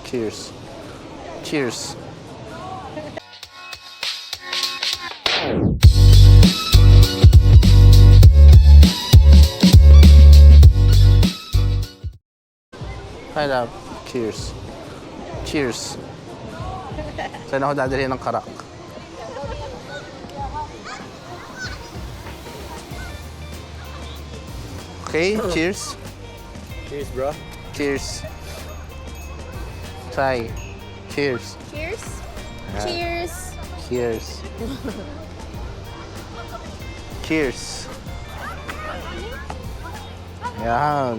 Cheers. Cheers. Hi, love. Cheers. Cheers. Saan ako dadalhin ng karak? Okay, cheers. Cheers, bro. Cheers. Try. Cheers. Cheers. Yeah. Cheers. Cheers. Cheers. Yan.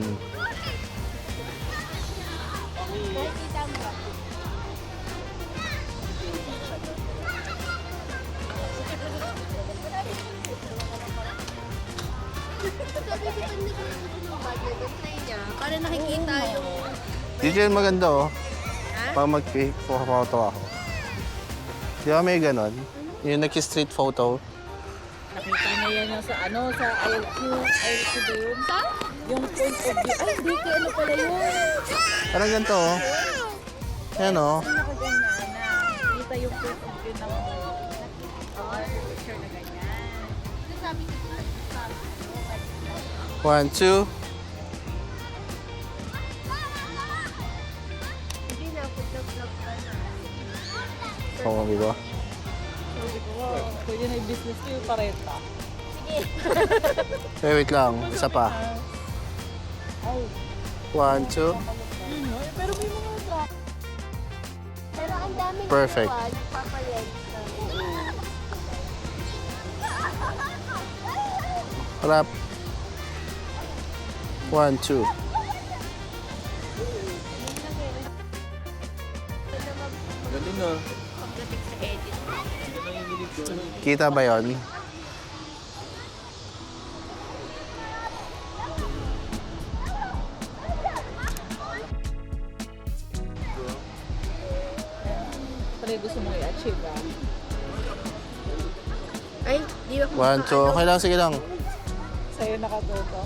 Para nakikita yung... Dito yun maganda oh. Ha? Pag mag-photo ako. Di ba may ganon? Yung nag-street photo. Nakita niya yan yung sa ano, sa ILQ ba yun? Sa? Yung point of view. Ay, di ko ano pala yun. Parang ganito oh. Yan oh. Yung nakaganyan na kita yung point of view ng picture na ganyan. Sabi ko, 1, 2. hindi na ako vlog ka na. Oo, di ba? Sabi ko, pwede na yung business ko yung parenta. Eh, wait lang. Isa pa. Ay, 1, 2. pero may mga drop. Pero ang dami Perfect. nagpapalit. Harap. 1, 2. Galing na. Pagdating sa edit. Kita ba yon? Pala gusto mong i-achieve ah. Ay, di ako 1, 2. Okay lang, sige lang. Sa'yo nakatuto.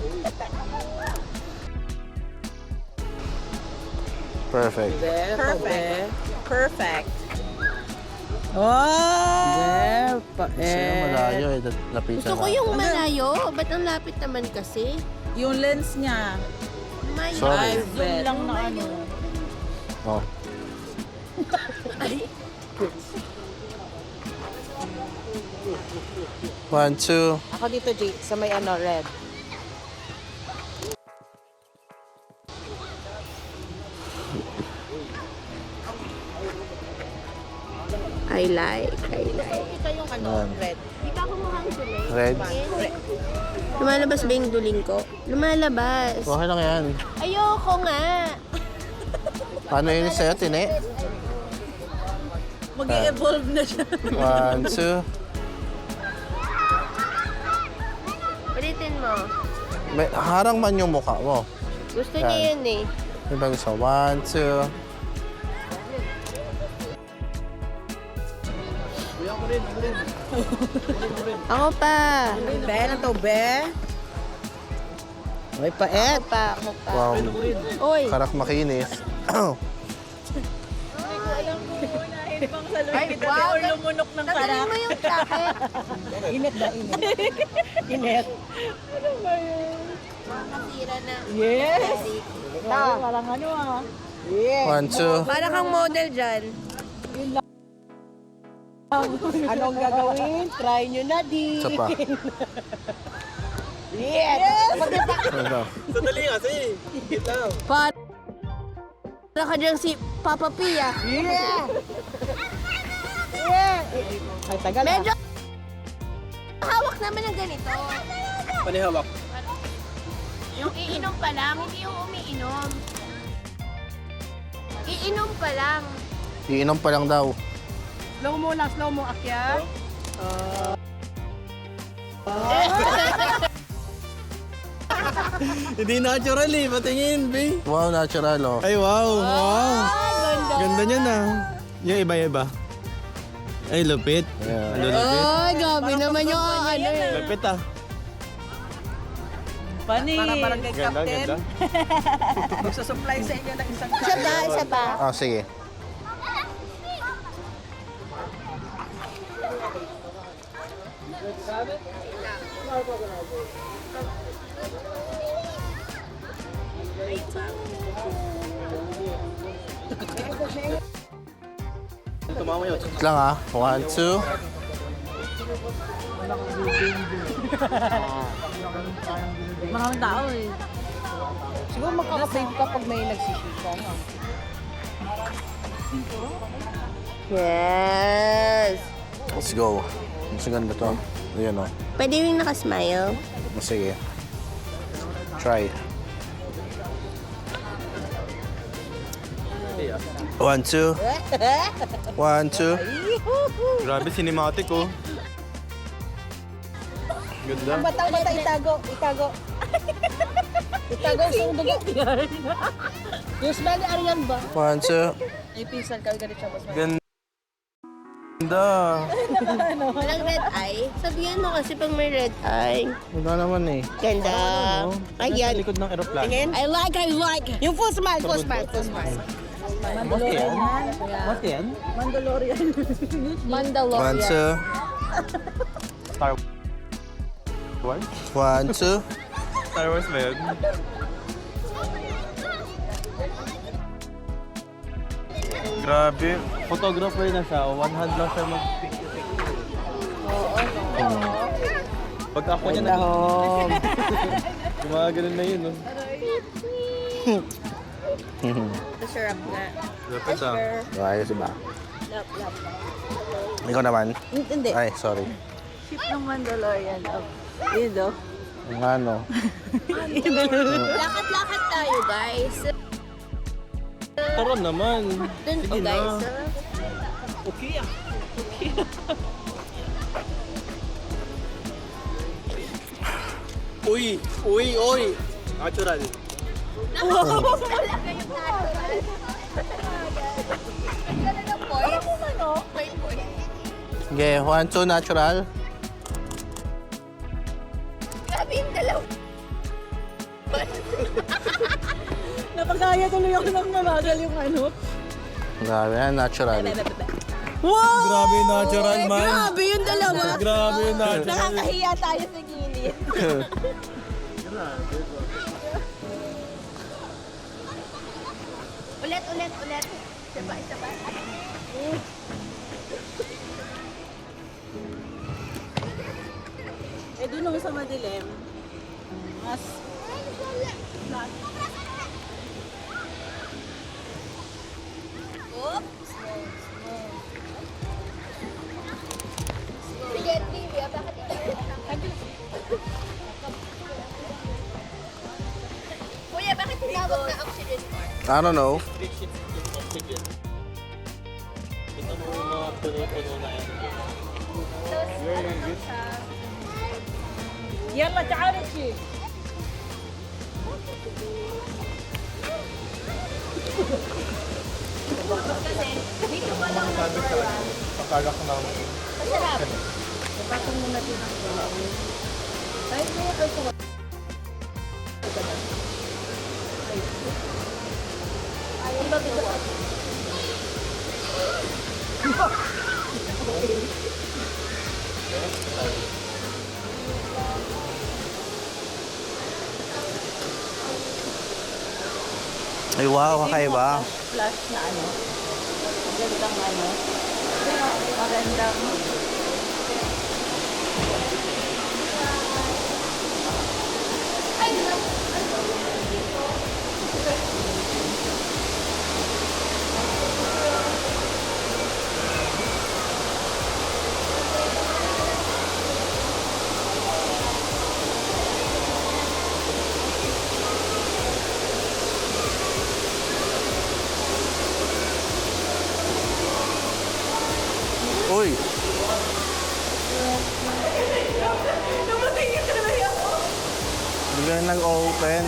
Perfect. Perfect. Perfect. Wow! Sino malayo eh. Lapitan Gusto ko yung malayo. Ba't ang lapit naman kasi? Yung lens niya. May Sorry. Zoom lang na ano. Oh. Ay, 1, 2. Ako dito, Jay, sa may ano, red. I like. Ito yung ano, Yan. red. Di ba ako mukhang tuloy? Red. Lumalabas ba yung duling ko? Lumalabas. Okay lang yan. Ayoko nga. Paano yun sa'yo, Tine? Mag-i-evolve na siya. 1, 2. Ulitin mo. May, harang man yung mukha mo. Gusto Yan. niya yun eh. May ba gusto? 1, 2. Ako pa. Be, na to, be. May paet. Ako pa. Wow. Oy. Karak makinis. Ay, wow. Or lumunok ng Tanggalin karak. mo yung jacket. Init na, init. Init. Ano ba yun? Nakatira na. Yes! Parang ano ah. Yes! 1, 2. Para kang model dyan. Anong gagawin? Try nyo na din. Isa pa. Yes! Ano? Sandali kasi. Kita. Para ka dyan si Papa P ah. Yeah! Yeah! Ay, tagal ah. Medyo hawak naman ng ganito. Panihawak. Yung iinom pa lang, hindi yung umiinom. Iinom pa lang. Iinom pa lang daw. Slow mo lang, slow mo, Akya. Hindi natural eh. Patingin, be. Wow, natural oh. Ay, wow. Wow. Ganda. Ganda niya na. Yung iba-iba. Ay, lupit. Yeah. Ano lupit? Ay, gabi naman yung ano eh. Lupit ah. Funny. Para barangay Ganda, captain. ganda. Magsusupply sa inyo ng isang Isa pa, isa pa. Oh, sige. Wait lang ah. 1, 2. Maraming tao eh. Siguro makaka-save ka pag may nagsisika. Yes. Let's go. Mas ganda to. Ayan o. Pwede yung nakasmile. Sige. Try. 1, 2. 1, 2. Grabe, cinematic oh. Ganda. Bata itago. Itago sa dugo. Yung smell ni Arian ba? 1, 2. Yung pinsan ka, ganit siya. Ganda. Walang red eye. Sabihan mo kasi pag may red eye. Wala naman eh. Ganda. Sa Ayan. likod ng aeroplano. I like. Yung full smile. Maski yan? Maski yan? Mandalorian. 1, 2. Star Wars? 1, 2. Star Wars ba yun? Grabe. Photographer na siya. One hand lang siya mag-picture. Pag ako niya na. Gumagano na yun. Oh. Masarap nga. Lapit ah. Ayos ba? Lap. Ikaw naman? Hindi. Ay, sorry. Ship ng Mandalorian. Yun do. Ang ano? Lakad-lakad tayo, guys. Tara naman. Dun po, Sige na. guys. Okay ah. Uy! Natural. Sige, 1, 2, natural. Grabe yung dalawa. Napagaya tuloy ako ng mamagal yung ano. Grabe yan, natural. Wow! Grabe natural man. Grabe yung dalawa. Grabe natural. Nakakahiya tayo sa gilid. Ulit. Isa pa. Eh, doon ako sa madilim. Mas... Kuya, bakit tinawag na oxygen bar? I don't know. Ito mo yung mga puno-puno na yan. Yalla, تعالي شي. Akala ko na Ay, wow, kakaiba. Flash na ano. Magandang ano. Magandang. Uy! Biglang nag-open.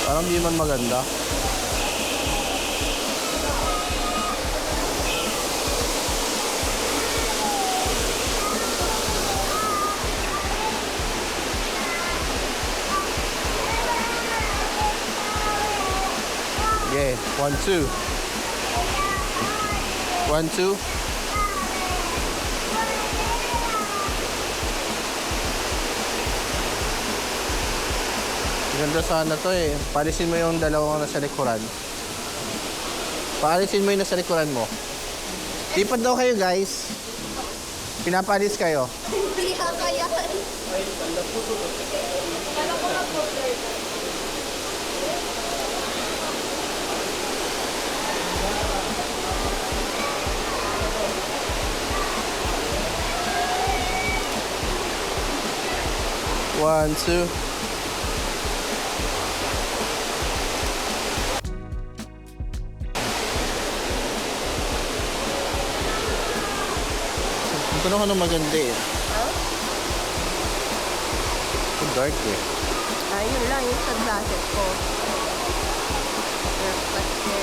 Parang di man maganda. Yeah, 1, 2. 1, 2. Ganda sana to eh. Paalisin mo yung dalawang nasa likuran. Paalisin mo yung nasa likuran mo. Lipat daw kayo guys. Pinapalis kayo. Hindi kakayahan. One, two. Ito naman ang maganda eh. Ito dark eh. Ayun lang yung sa bracket ko. Kasi...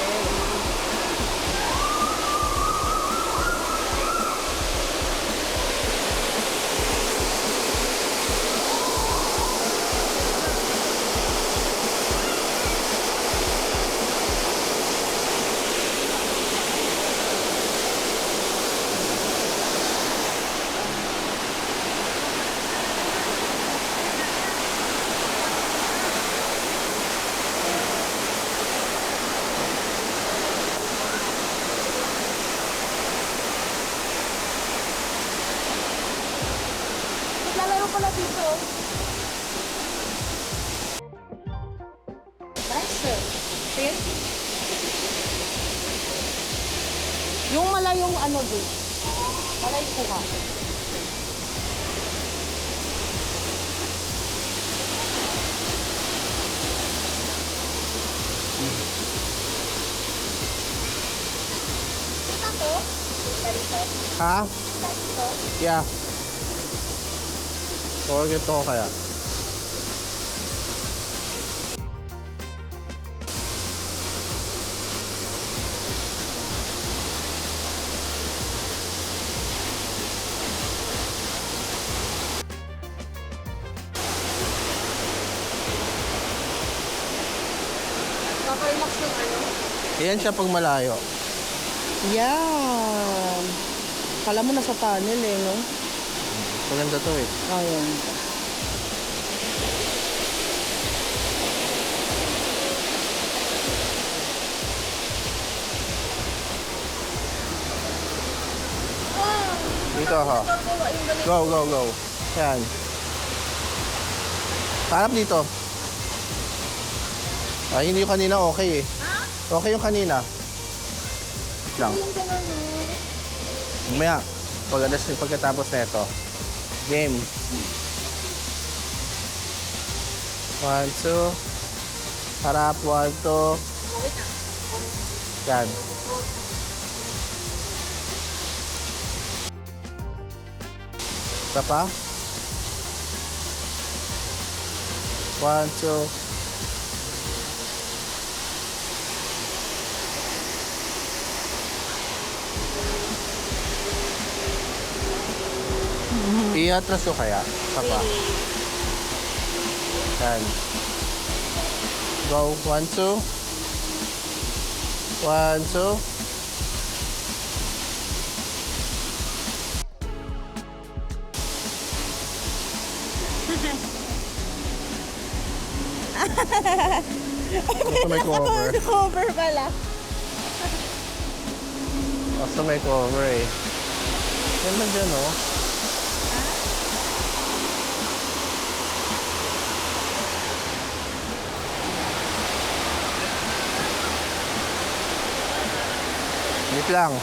Lalaro pala dito. Nice. Okay. Yung malayong ano doon. Malay ko ka. Ha? Yeah. Or ganito ko kaya. Paparelax yung ano. Ayan siya pag malayo. Yan. Kala mo nasa tunnel eh, no? Maganda to eh. Ayun. Dito ha. Go, go, go. Yan. Harap dito. Ay, hindi yung kanina okay eh. Okay yung kanina. Lang. Mamaya, pagkatapos na ito. Game. 1, 2. Harap, 1, 2. Yan. Isa pa. 1, 2. I-atras ko kaya. Isa pa. Yan. Go. 1, 2. 1, 2. Basta may cover. Cover pala. Basta may cover eh. Yan lang dyan oh. Wait lang.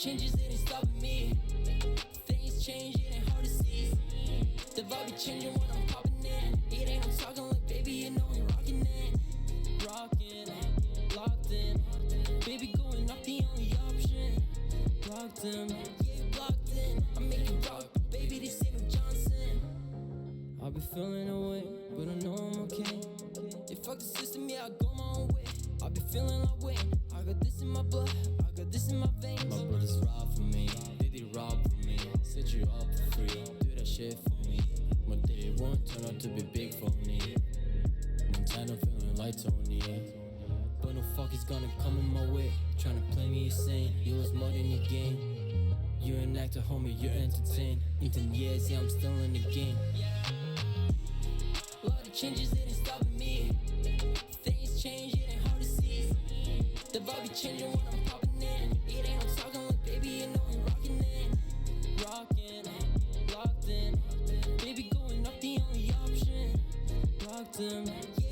changes, it ain't stopping me. Things change, it ain't hard to see. The vibe be changing when I'm popping in. It ain't I'm talking like, baby, you know I'm rocking in. Rocking, locked in. Baby going up, the only option. Blocked him, yeah, you blocked in. I'm making rock, baby, this ain't no Johnson. I'll be feeling away, but I know I'm okay. They fuck the system, yeah, I go my own way. I'll be feeling like Wayne. I got this in my blood, I got this in my veins. My brothers ride for me, they rob for me. Set you up for free, do that shit for me. My day won't turn out to be big for me. Montana feeling like Tony. But no fuck is gonna come in my way. Tryna play me insane, you was more than your game. You're an actor, homie, you're entertained. In 10 years, yeah, I'm still in the game. A lot of changes, it ain't stopping me. Things change, it ain't hard to see. The vibe be changing when I'm popping in. It ain't I'm talking like, baby, you know I'm rocking in. Rocking, locked in. Baby going up, the only option. Blocked him.